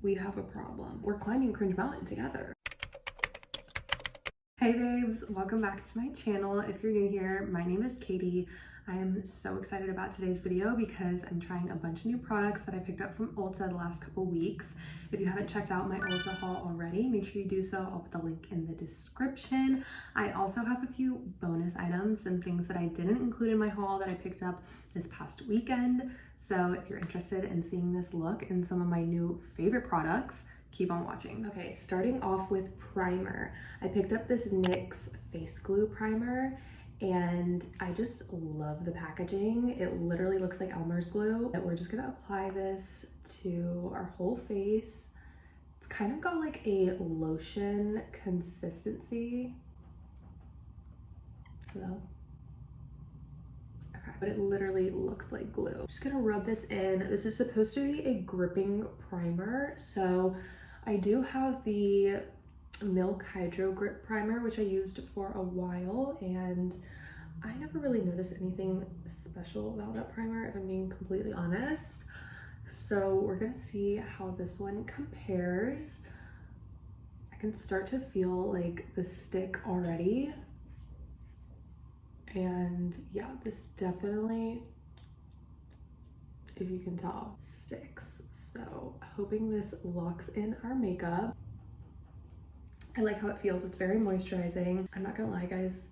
we have a problem. We're climbing Cringe Mountain together. Hey babes, welcome back to my channel. If you're new here, my name is Katie. I am so excited about today's video because I'm trying a bunch of new products that I picked up from Ulta the last couple weeks. If you haven't checked out my Ulta haul already, make sure you do so. I'll put the link in the description. I also have a few bonus items and things that I didn't include in my haul that I picked up this past weekend. So if you're interested in seeing this look and some of my new favorite products, keep on watching. Okay, starting off with primer. I picked up this NYX Face Glue Primer and I just love the packaging. It literally looks like Elmer's glue. We're just gonna apply this to our whole face. It's kind of got like a lotion consistency. Hello? Okay, but it literally looks like glue. I'm just gonna rub this in. This is supposed to be a gripping primer, so I do have the Milk Hydro Grip Primer, which I used for a while, and I never really noticed anything special about that primer, if I'm being completely honest. So we're gonna see how this one compares. I can start to feel like the stick already. And yeah, this definitely, if you can tell, sticks. So hoping this locks in our makeup. I like how it feels. It's very moisturizing. I'm not gonna lie, guys,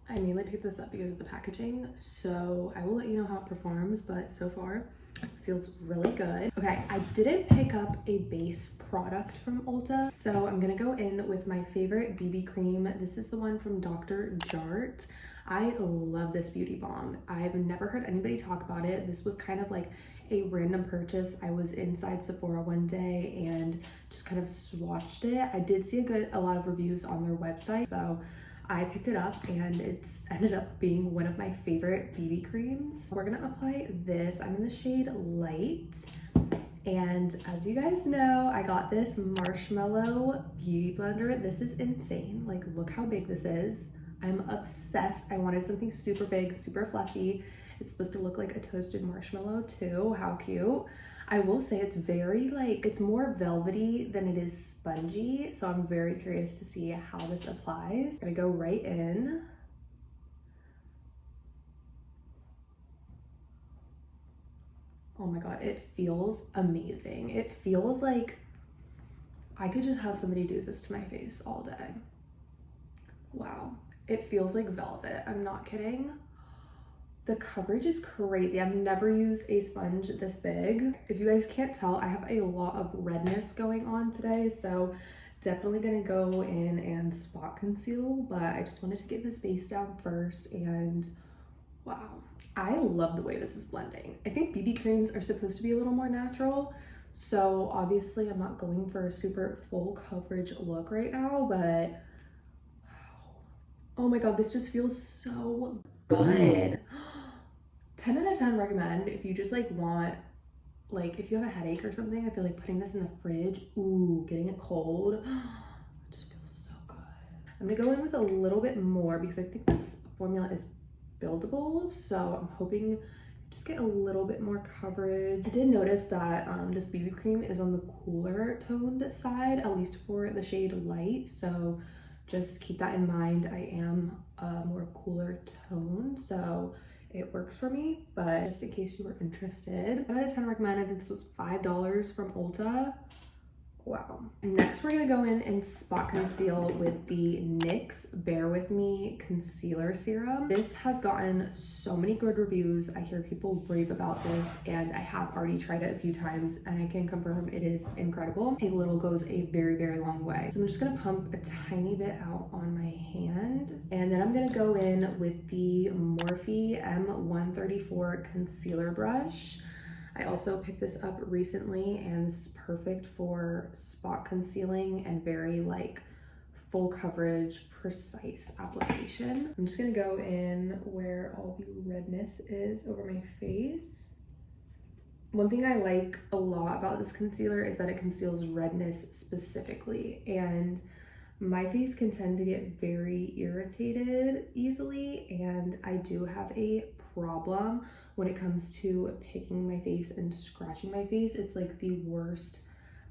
I mainly picked this up because of the packaging, so I will let you know how it performs, but so far it feels really good. Okay, I didn't pick up a base product from Ulta, so I'm gonna go in with my favorite BB cream. This is the one from Dr. Jart. I love this beauty balm. I've never heard anybody talk about it. This was kind of like a random purchase. I was inside Sephora one day and just kind of swatched it. I did see a lot of reviews on their website, so I picked it up and it's ended up being one of my favorite BB creams. We're gonna apply this. I'm in the shade Light. And as you guys know, I got this Marshmallow Beauty Blender. This is insane. Like, look how big this is. I'm obsessed. I wanted something super big, super fluffy. It's supposed to look like a toasted marshmallow too. How cute. I will say it's very like, it's more velvety than it is spongy. So I'm very curious to see how this applies. I'm gonna go right in. Oh my God, it feels amazing. It feels like I could just have somebody do this to my face all day. Wow. It feels like velvet. I'm not kidding. The coverage is crazy. I've never used a sponge this big. If you guys can't tell, I have a lot of redness going on today, so definitely gonna go in and spot conceal, but I just wanted to get this base down first, and wow. I love the way this is blending. I think BB creams are supposed to be a little more natural, so obviously I'm not going for a super full coverage look right now, but oh my God, this just feels so good. 10 out of 10 recommend if you just like want, like if you have a headache or something. I feel like putting this in the fridge, ooh, getting it cold, it just feels so good. I'm gonna go in with a little bit more because I think this formula is buildable, so I'm hoping just get a little bit more coverage. I did notice that this BB cream is on the cooler toned side, at least for the shade Light, so just keep that in mind. I am more cooler tone, so it works for me, but just in case you were interested. 10 out of 10 recommend. I think this was $5 from Ulta. Wow. Next, we're gonna go in and spot conceal with the NYX Bare With Me Concealer Serum. This has gotten so many good reviews. I hear people rave about this, and I have already tried it a few times, and I can confirm it is incredible. A little goes a very, very long way. So I'm just gonna pump a tiny bit out on my hand, and then I'm gonna go in with the Morphe M134 Concealer Brush. I also picked this up recently, and this is perfect for spot concealing and very like full coverage, precise application. I'm just gonna go in where all the redness is over my face. One thing I like a lot about this concealer is that it conceals redness specifically, and my face can tend to get very irritated easily, and I do have a problem when it comes to picking my face and scratching my face. It's like the worst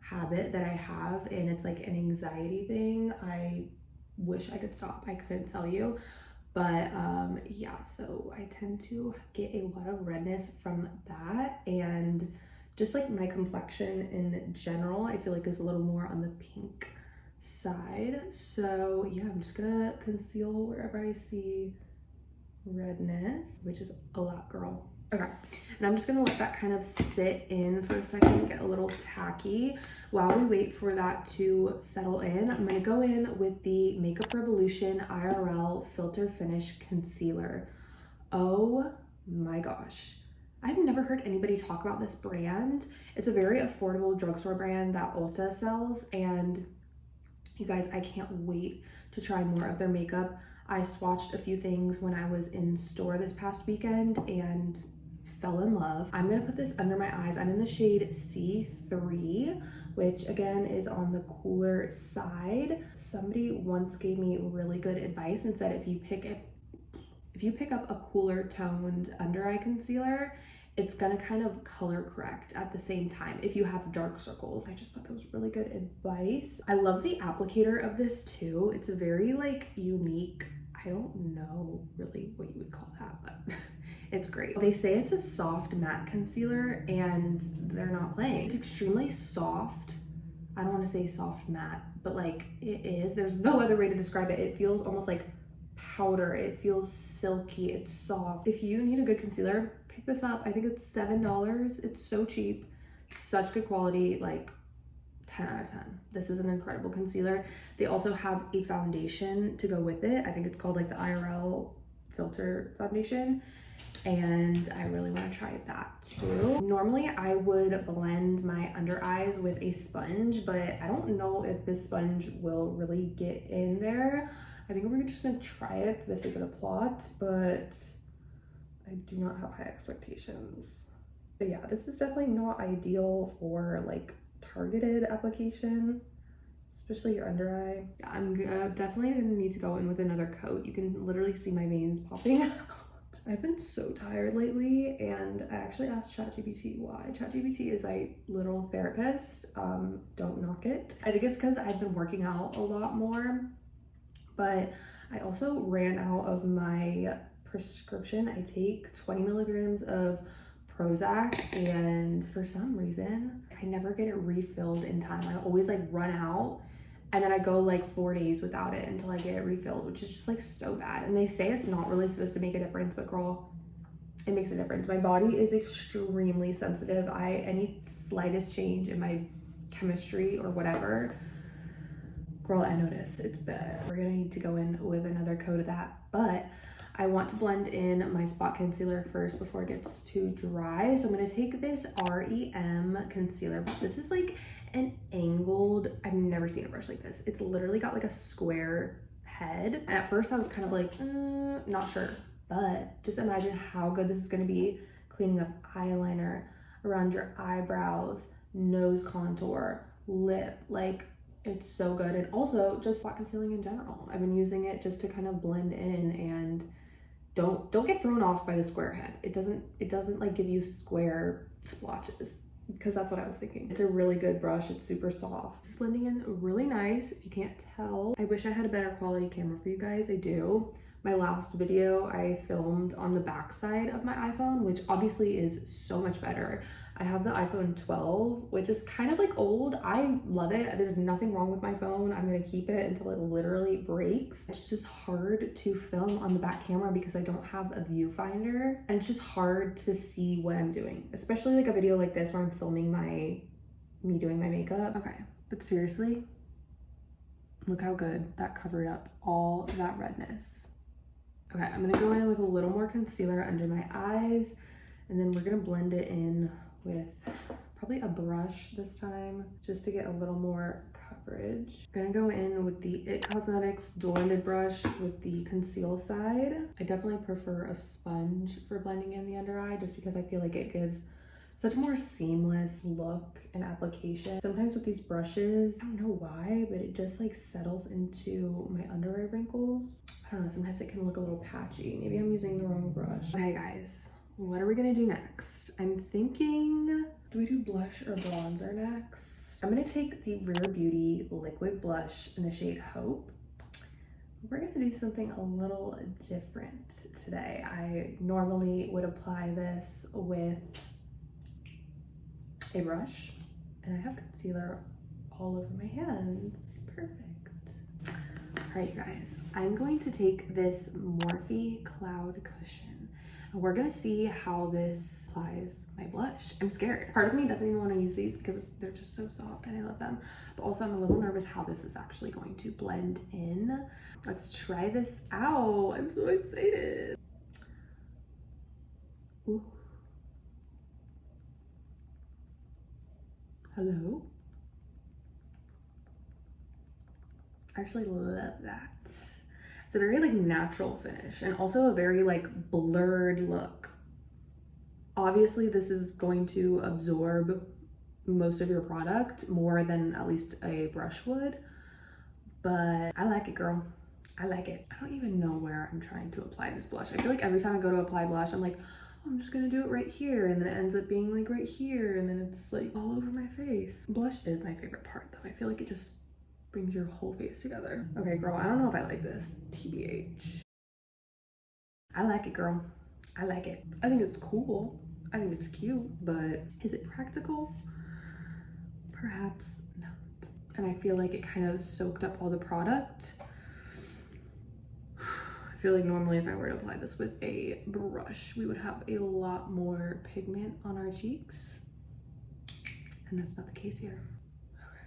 habit that I have, and it's like an anxiety thing. I wish I could stop. I couldn't tell you. But yeah, so I tend to get a lot of redness from that, and just like my complexion in general, I feel like is a little more on the pink side. So yeah, I'm just gonna conceal wherever I see redness, which is a lot, girl. Okay, and I'm just gonna let that kind of sit in for a second, get a little tacky. While we wait for that to settle in, I'm gonna go in with the Makeup Revolution IRL Filter Finish Concealer. Oh my gosh. I've never heard anybody talk about this brand. It's a very affordable drugstore brand that Ulta sells, and you guys, I can't wait to try more of their makeup. I swatched a few things when I was in store this past weekend and fell in love. I'm gonna put this under my eyes. I'm in the shade C3, which again is on the cooler side. Somebody once gave me really good advice and said if you pick up a cooler toned under eye concealer, it's gonna kind of color correct at the same time if you have dark circles. I just thought that was really good advice. I love the applicator of this too. It's a very like unique, I don't know really what you would call that, but it's great. They say it's a soft matte concealer, and they're not playing. It's extremely soft. I don't want to say soft matte, but like it is. There's no other way to describe it. It feels almost like powder. It feels silky. It's soft. If you need a good concealer, pick this up. I think it's $7. It's so cheap. Such good quality. Like 10 out of 10. This is an incredible concealer. They also have a foundation to go with it. I think it's called like the IRL Filter Foundation, and I really want to try that too. Normally I would blend my under eyes with a sponge, but I don't know if this sponge will really get in there. I think we're just gonna try it for the sake of the plot, but I do not have high expectations. So yeah, this is definitely not ideal for like targeted application, especially your under eye. Yeah, I'm definitely gonna need to go in with another coat. You can literally see my veins popping out. I've been so tired lately, and I actually asked ChatGPT why. ChatGPT is a literal therapist. Don't knock it. I think it's because I've been working out a lot more, but I also ran out of my prescription. I take 20 milligrams of Prozac, and for some reason, I never get it refilled in time. I always like run out, and then I go like 4 days without it until I get it refilled, which is just like so bad. And they say it's not really supposed to make a difference, but girl, it makes a difference. My body is extremely sensitive. Any slightest change in my chemistry or whatever, girl, I noticed. It's bad. We're gonna need to go in with another coat of that, but I want to blend in my spot concealer first before it gets too dry. So I'm gonna take this r.e.m concealer. This is like an angled, I've never seen a brush like this. It's literally got like a square head. And at first I was kind of like, not sure, but just imagine how good this is gonna be cleaning up eyeliner, around your eyebrows, nose contour, lip, like it's so good. And also just spot concealing in general. I've been using it just to kind of blend in, and don't get thrown off by the square head. It doesn't like give you square splotches, because that's what I was thinking. It's a really good brush. It's super soft. It's blending in really nice. If you can't tell, I wish I had a better quality camera for you guys. I do. My last video I filmed on the back side of my iPhone, which obviously is so much better. I have the iPhone 12, which is kind of like old. I love it. There's nothing wrong with my phone. I'm gonna keep it until it literally breaks. It's just hard to film on the back camera because I don't have a viewfinder, and it's just hard to see what I'm doing, especially like a video like this where I'm filming me doing my makeup. Okay, but seriously, look how good that covered up all that redness. Okay, I'm gonna go in with a little more concealer under my eyes, and then we're gonna blend it in with probably a brush this time, just to get a little more coverage. I'm gonna go in with the IT Cosmetics dual-ended brush with the conceal side. I definitely prefer a sponge for blending in the under eye, just because I feel like it gives such a more seamless look and application. Sometimes with these brushes, I don't know why, but it just like settles into my under eye wrinkles. I don't know, sometimes it can look a little patchy. Maybe I'm using the wrong brush. Okay guys, what are we gonna do next? I'm thinking, do we do blush or bronzer next? I'm gonna take the Rare Beauty Liquid Blush in the shade Hope. We're gonna do something a little different today. I normally would apply this with a brush, and I have concealer all over my hands. Perfect. All right, you guys, I'm going to take this Morphe Cloud Cushion, and we're gonna see how this applies my blush. I'm scared. Part of me doesn't even want to use these because they're just so soft and I love them. But also I'm a little nervous how this is actually going to blend in. Let's try this out. I'm so excited. Ooh. Hello. I actually love that. It's a very like natural finish and also a very like blurred look. Obviously this is going to absorb most of your product more than at least a brush would, but I like it, girl. I like it. I don't even know where I'm trying to apply this blush. I feel like every time I go to apply blush, I'm like, oh, I'm just gonna do it right here, and then it ends up being like right here, and then it's like all over my face. Blush is my favorite part though. I feel like it just brings your whole face together. Okay, girl, I don't know if I like this, TBH. I like it, girl. I like it. I think it's cool. I think it's cute, but is it practical? Perhaps not. And I feel like it kind of soaked up all the product. I feel like normally if I were to apply this with a brush, we would have a lot more pigment on our cheeks. And that's not the case here. Okay.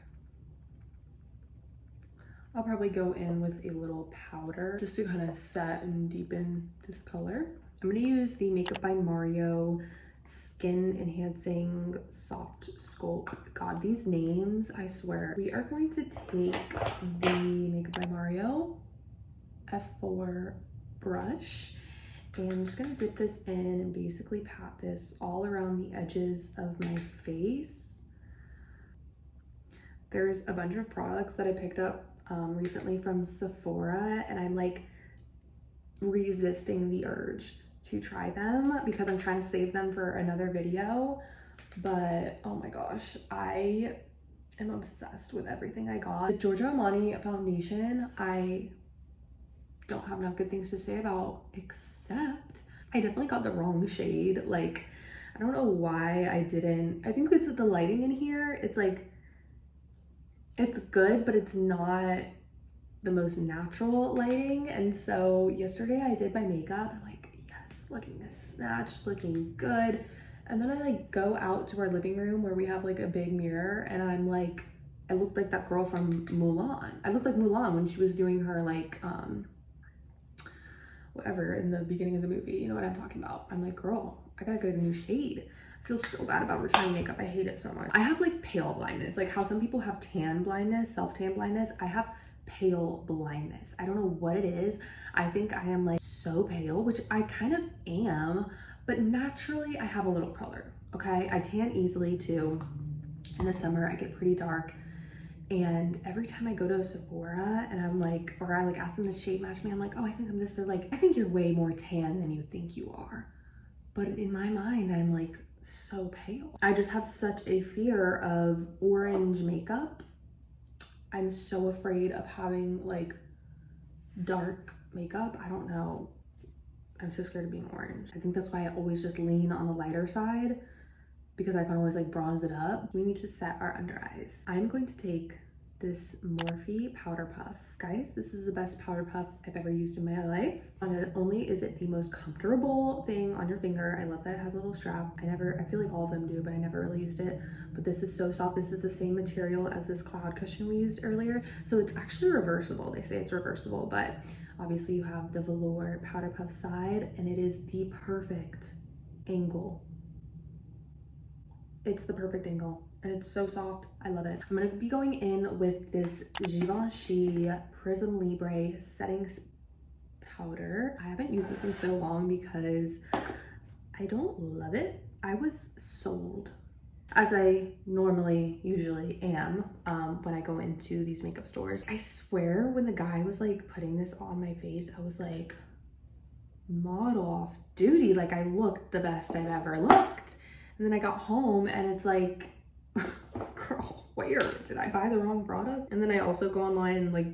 I'll probably go in with a little powder just to kind of set and deepen this color. I'm gonna use the Makeup by Mario Skin Enhancing Soft Sculpt. God, these names, I swear. We are going to take the Makeup by Mario F4 brush, and I'm just gonna dip this in and basically pat this all around the edges of my face. There's a bunch of products that I picked up recently from Sephora, and I'm like resisting the urge to try them because I'm trying to save them for another video. But oh my gosh, I am obsessed with everything I got. The Giorgio Armani foundation, I don't have enough good things to say about, except I definitely got the wrong shade. Like, I don't know why I didn't. I think it's the lighting in here. It's like, it's good, but it's not the most natural lighting. And so yesterday I did my makeup. I'm like, yes, looking this snatched, looking good. And then I like go out to our living room where we have like a big mirror, and I'm like, I looked like that girl from Mulan. I looked like Mulan when she was doing her like whatever in the beginning of the movie. You know what I'm talking about? I'm like, girl, I gotta get a new shade. I feel so bad about returning makeup. I hate it so much. I have like pale blindness, like how some people have tan blindness, self-tan blindness. I have pale blindness. I don't know what it is. I think I am like so pale, which I kind of am, but naturally I have a little color, okay? I tan easily too. In the summer, I get pretty dark. And every time I go to a Sephora and I'm like, or I like ask them to shade match me, I'm like, oh, I think I'm this. They're like, I think you're way more tan than you think you are. But in my mind, I'm like so pale. I just have such a fear of orange makeup. I'm so afraid of having like dark makeup. I don't know. I'm so scared of being orange. I think that's why I always just lean on the lighter side, because I can always like bronze it up. We need to set our under eyes. I'm going to take this Morphe powder puff. Guys, this is the best powder puff I've ever used in my life. Not only is it the most comfortable thing on your finger, I love that it has a little strap. I feel like all of them do, but I never really used it. But this is so soft. This is the same material as this cloud cushion we used earlier. So it's actually reversible. They say it's reversible, but obviously you have the velour powder puff side, and it is the perfect angle. It's the perfect angle, and it's so soft. I love it. I'm gonna be going in with this Givenchy Prisme Libre setting powder. I haven't used this in so long because I don't love it. I was sold, as I normally usually am when I go into these makeup stores. I swear when the guy was like putting this on my face, I was like, model off duty. Like, I looked the best I've ever looked. And then I got home and it's like, girl, why swear, did I buy the wrong product? And then I also go online and like,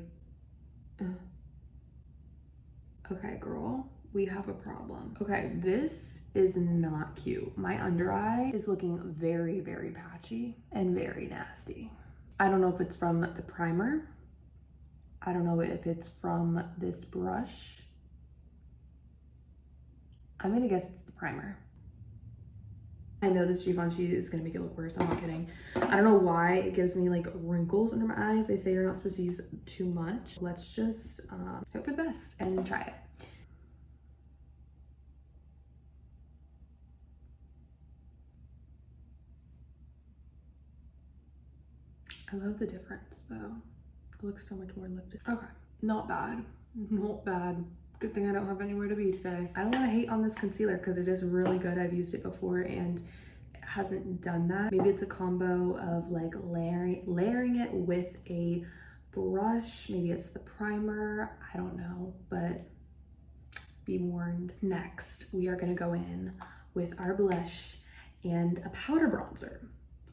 okay, girl, we have a problem. Okay, this is not cute. My under eye is looking very, very patchy and very nasty. I don't know if it's from the primer. I don't know if it's from this brush. I'm gonna guess it's the primer. I know this Givenchy is gonna make it look worse, I'm not kidding. I don't know why it gives me like wrinkles under my eyes. They say you're not supposed to use too much. Let's just hope for the best and try it. I love the difference though. It looks so much more lifted. Okay, not bad, not bad. Good thing I don't have anywhere to be today. I don't want to hate on this concealer because it is really good. I've used it before and it hasn't done that. Maybe it's a combo of like layering it with a brush. Maybe it's the primer. I don't know, but be warned. Next, we are going to go in with our blush and a powder bronzer.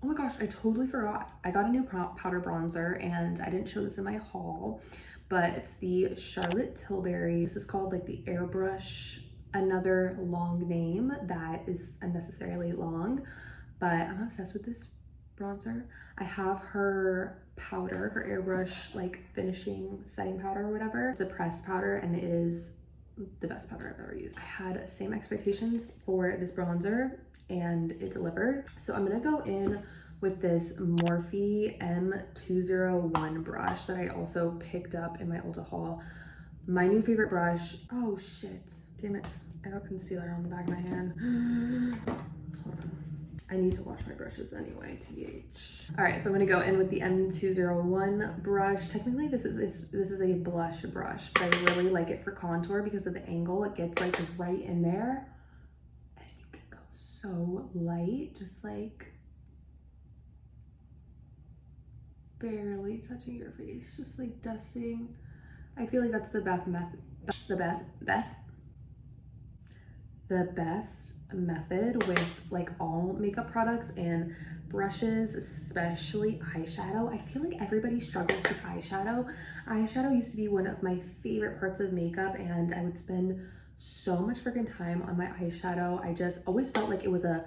Oh my gosh, I totally forgot. I got a new powder bronzer and I didn't show this in my haul, but it's the Charlotte Tilbury. This is called like the Airbrush, another long name that is unnecessarily long, but I'm obsessed with this bronzer. I have her powder, her Airbrush like finishing setting powder or whatever. It's a pressed powder and it is the best powder I've ever used. I had same expectations for this bronzer and it delivered. So I'm gonna go in with this Morphe M201 brush that I also picked up in my Ulta haul. My new favorite brush. Oh shit, damn it. I got concealer on the back of my hand. Hold on. I need to wash my brushes anyway, TBH. All right, so I'm gonna go in with the M201 brush. Technically this is a blush brush, but I really like it for contour because of the angle. It gets like right in there. And you can go so light, just like barely touching your face, just like dusting. I feel like that's the best method with like all makeup products and brushes, especially eyeshadow. I feel like everybody struggles with eyeshadow. Eyeshadow used to be one of my favorite parts of makeup and I would spend so much freaking time on my eyeshadow. I just always felt like it was a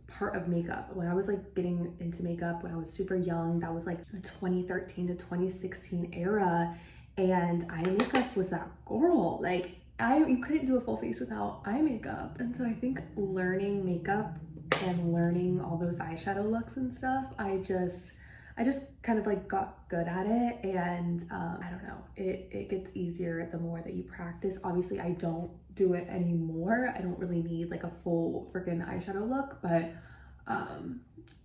part of makeup. When I was like getting into makeup when I was super young, that was like the 2013 to 2016 era, and eye makeup was that girl. Like you couldn't do a full face without eye makeup. And so I think learning makeup and learning all those eyeshadow looks and stuff, I just kind of like got good at it. And I don't know, it gets easier the more that you practice. Obviously I don't do it anymore. I don't really need like a full freaking eyeshadow look, but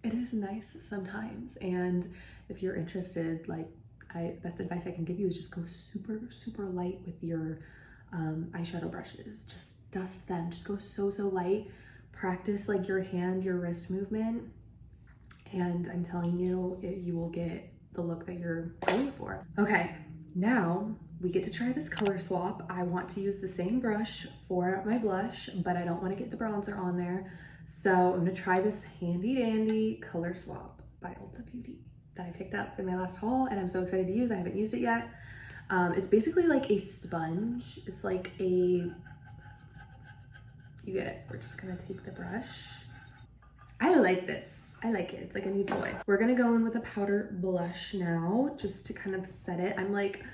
it is nice sometimes. And if you're interested, like best advice I can give you is just go super light with your eyeshadow brushes. Just dust them, just go so light. Practice like your hand, your wrist movement, and I'm telling you, you will get the look that you're going for. Okay, now we get to try this color swap. I want to use the same brush for my blush, but I don't want to get the bronzer on there. So I'm gonna try this handy dandy color swap by Ulta Beauty that I picked up in my last haul and I'm so excited to use. I haven't used it yet. It's basically like a sponge. It's like you get it. We're just gonna take the brush. I like this. I like it. It's like a new toy. We're gonna go in with a powder blush now, just to kind of set it. I'm like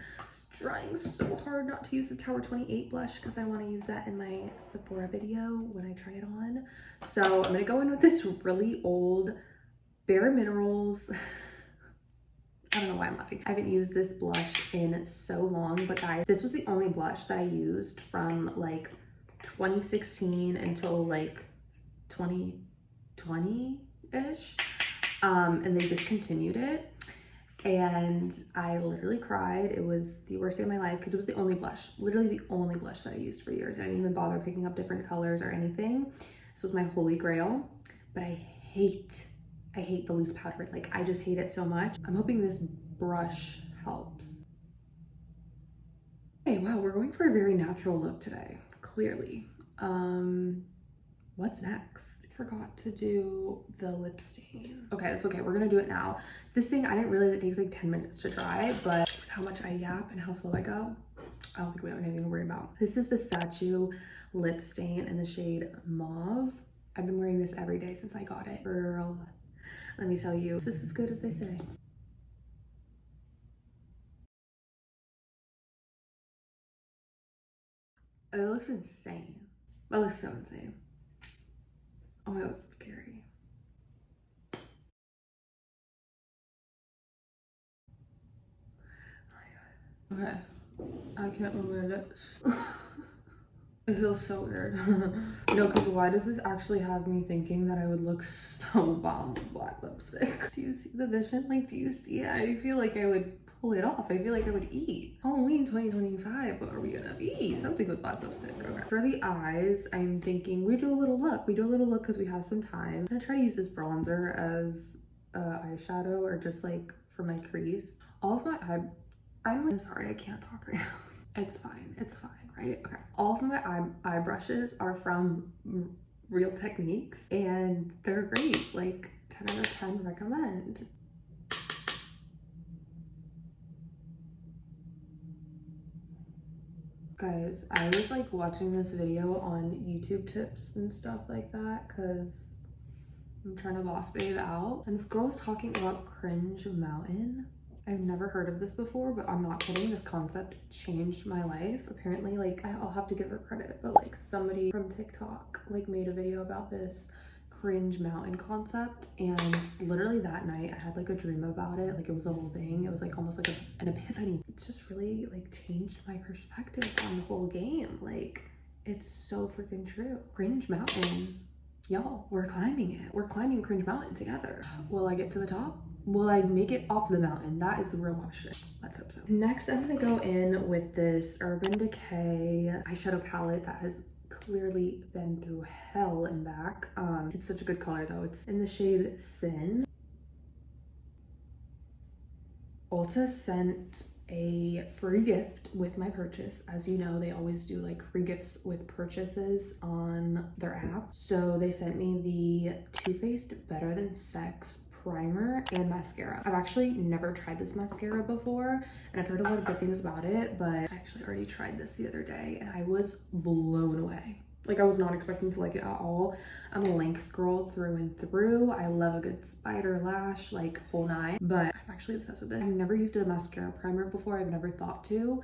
trying so hard not to use the Tower 28 blush because I want to use that in my Sephora video when I try it on. So I'm gonna go in with this really old bareMinerals. I don't know why I'm laughing. I haven't used this blush in so long, but guys, this was the only blush that I used from like 2016 until like 2020-ish. And they discontinued it. And I literally cried. It was the worst day of my life because it was the only blush, literally the only blush that I used for years. I didn't even bother picking up different colors or anything. This was my holy grail, but I hate the loose powder. Like I just hate it so much. I'm hoping this brush helps. Okay, wow, we're going for a very natural look today, clearly. What's next? forgot to do the lip stain. Okay, that's okay. We're gonna do it now. This thing, I didn't realize it takes like 10 minutes to dry, but with how much I yap and how slow I go, I don't think we have anything to worry about. This is the Sacheu lip stain in the shade Mauve. I've been wearing this every day since I got it. Girl, let me tell you, it's just as good as they say. It looks insane. It looks so insane. Oh my god, it's scary. Oh my god. Okay. I can't move my lips. It feels so weird. No, because why does this actually have me thinking that I would look so bomb with black lipstick? Do you see the vision? Like, do you see it? I feel like I would pull it off. I feel like I would eat. Halloween 2025, what are we gonna be? Something with black lipstick. Okay. For the eyes, I'm thinking we do a little look. We do a little look because we have some time. I'm gonna try to use this bronzer as eyeshadow or just like for my crease. All of my I'm sorry, I can't talk right now. It's fine, right? Okay. All of my eye brushes are from Real Techniques and they're great. Like 10 out of 10 recommend. Guys, I was like watching this video on YouTube tips and stuff like that because I'm trying to boss babe out. And this girl was talking about Cringe Mountain. I've never heard of this before, but I'm not kidding. This concept changed my life. Apparently, like, I'll have to give her credit, but like somebody from TikTok like made a video about this Cringe Mountain concept, and literally that night I had like a dream about it. Like it was a whole thing. It was like almost like an epiphany. It's just really like changed my perspective on the whole game. Like it's so freaking true. Cringe Mountain, y'all, we're climbing it. We're climbing Cringe Mountain together. Will I get to the top? Will I make it off the mountain? That is the real question. Let's hope so. Next, I'm gonna go in with this Urban Decay eyeshadow palette that has clearly been through hell and back. It's such a good color though. It's in the shade Sin. Ulta sent a free gift with my purchase. As you know, they always do like free gifts with purchases on their app. So they sent me the Too Faced Better Than Sex primer and mascara. I've actually never tried this mascara before and I've heard a lot of good things about it, but I actually already tried this the other day and I was blown away. Like I was not expecting to like it at all. I'm a length girl through and through. I love a good spider lash, like whole nine, but I'm actually obsessed with it. I've never used a mascara primer before. I've never thought to.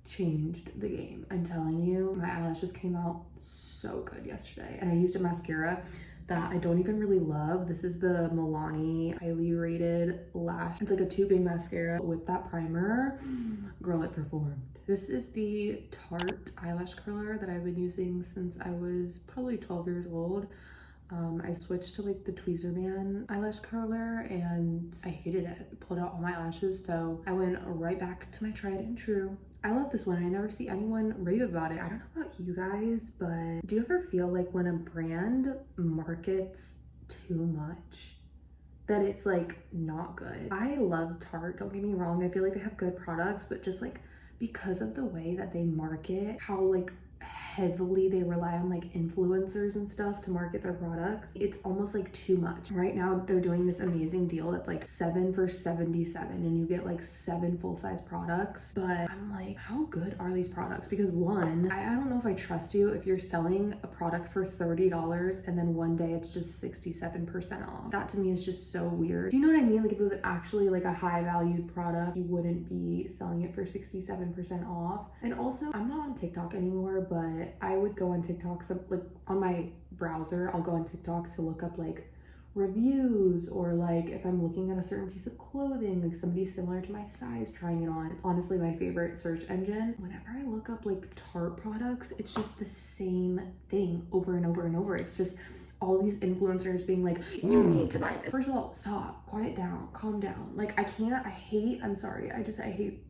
Changed the game. I'm telling you, my eyelashes came out so good yesterday and I used a mascara that I don't even really love. This is the Milani highly rated lash. It's like a tubing mascara with that primer. Girl, it performed. This is the Tarte eyelash curler that I've been using since I was probably 12 years old. I switched to like the Tweezerman eyelash curler and I hated it. It pulled out all my lashes, so I went right back to my tried and true. I love this one. I never see anyone rave about it. I don't know about you guys, but do you ever feel like when a brand markets too much that it's like not good? I love Tarte, don't get me wrong. I feel like they have good products, but just like because of the way that they market, how like heavily they rely on like influencers and stuff to market their products, it's almost like too much. Right now they're doing this amazing deal that's like 7 for $77 and you get like 7 full-size products, but I'm like, how good are these products? Because one, I don't know if I trust you if you're selling a product for $30 and then one day it's just 67% off. That to me is just so weird. Do you know what I mean? Like if it was actually like a high valued product, you wouldn't be selling it for 67% off. And also, I'm not on TikTok anymore, but I would go on TikTok, so like on my browser, I'll go on TikTok to look up like reviews or like if I'm looking at a certain piece of clothing, like somebody similar to my size trying it on. It's honestly my favorite search engine. Whenever I look up like Tarte products, it's just the same thing over and over and over. It's just all these influencers being like, you need to buy this. First of all, stop, quiet down, calm down. Like I hate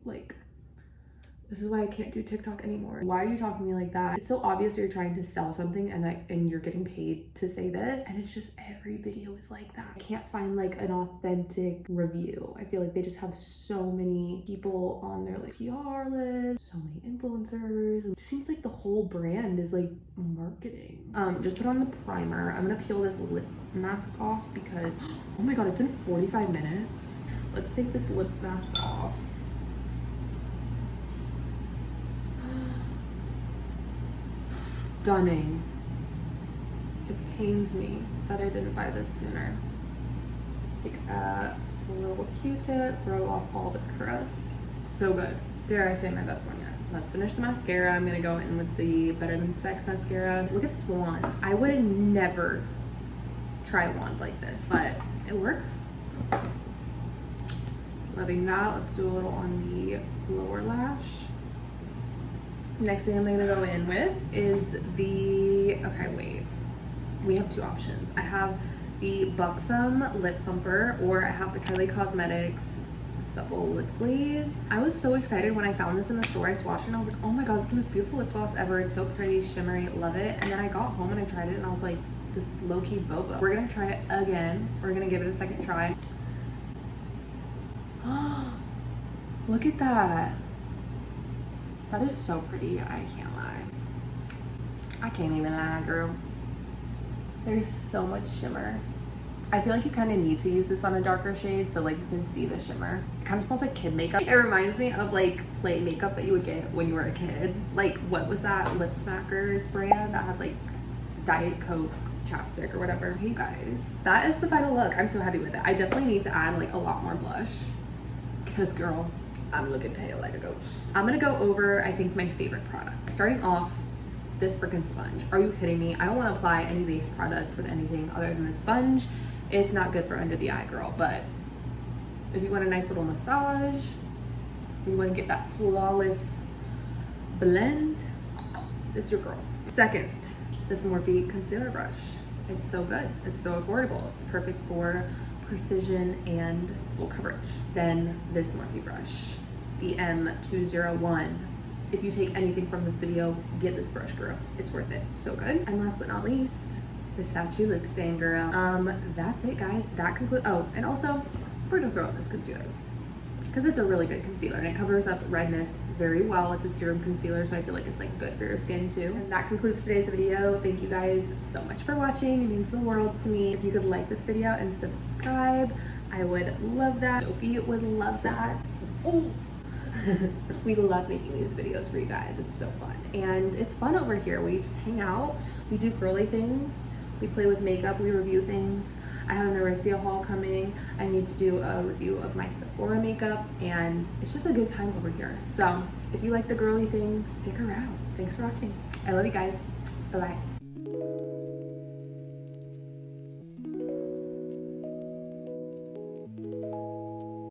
like This is why I can't do TikTok anymore. Why are you talking to me like that? It's so obvious you're trying to sell something and you're getting paid to say this. And it's just every video is like that. I can't find like an authentic review. I feel like they just have so many people on their like PR list, so many influencers. It seems like the whole brand is like marketing. Just put on the primer. I'm gonna peel this lip mask off because, oh my God, it's been 45 minutes. Let's take this lip mask off. Stunning. It pains me that I didn't buy this sooner. Take a little Q-tip, rub off all the crust. So good. Dare I say my best one yet. Let's finish the mascara. I'm gonna go in with the Better Than Sex mascara. Look at this wand. I would never try a wand like this, but it works. Loving that. Let's do a little on the lower lash. Next thing I'm gonna go in with is the, okay, wait. We have two options. I have the Buxom Lip Thumper, or I have the Kylie Cosmetics Supple Lip Glaze. I was so excited when I found this in the store. I swatched it and I was like, oh my God, this is the most beautiful lip gloss ever. It's so pretty, shimmery, love it. And then I got home and I tried it and I was like, this is low-key boba. We're gonna try it again. We're gonna give it a second try. Look at that. That is so pretty, I can't lie. I can't even lie, girl. There's so much shimmer. I feel like you kind of need to use this on a darker shade so like you can see the shimmer. It kind of smells like kid makeup. It reminds me of like play makeup that you would get when you were a kid. Like, what was that Lip Smackers brand that had like Diet Coke chapstick or whatever? Hey guys, that is the final look. I'm so happy with it. I definitely need to add like a lot more blush because girl, I'm looking pale like a ghost. I'm gonna go over, I think, my favorite product. Starting off, this freaking sponge. Are you kidding me? I don't want to apply any base product with anything other than this sponge. It's not good for under the eye, girl, but if you want a nice little massage, you want to get that flawless blend, this is your girl. Second, this Morphe concealer brush. It's so good. It's so affordable. It's perfect for precision and full coverage. Then this Morphe brush, the M201. If you take anything from this video, get this brush, girl. It's worth it. So good. And last but not least, the Sacheu lip stain, girl. That's it, guys. That concludes. Oh, and also, we're gonna throw in this concealer because it's a really good concealer and it covers up redness very well. It's a serum concealer, so I feel like it's like good for your skin too. And that concludes today's video. Thank you guys so much for watching. It means the world to me. If you could like this video and subscribe, I would love that. Sophie would love that. Oh. We love making these videos for you guys. It's so fun and it's fun over here. We just hang out, we do girly things, we play with makeup, we review things. I have an Aritzia haul coming. I need to do a review of my Sephora makeup and it's just a good time over here. So if you like the girly things, stick around. Thanks for watching. I love you guys. Bye bye.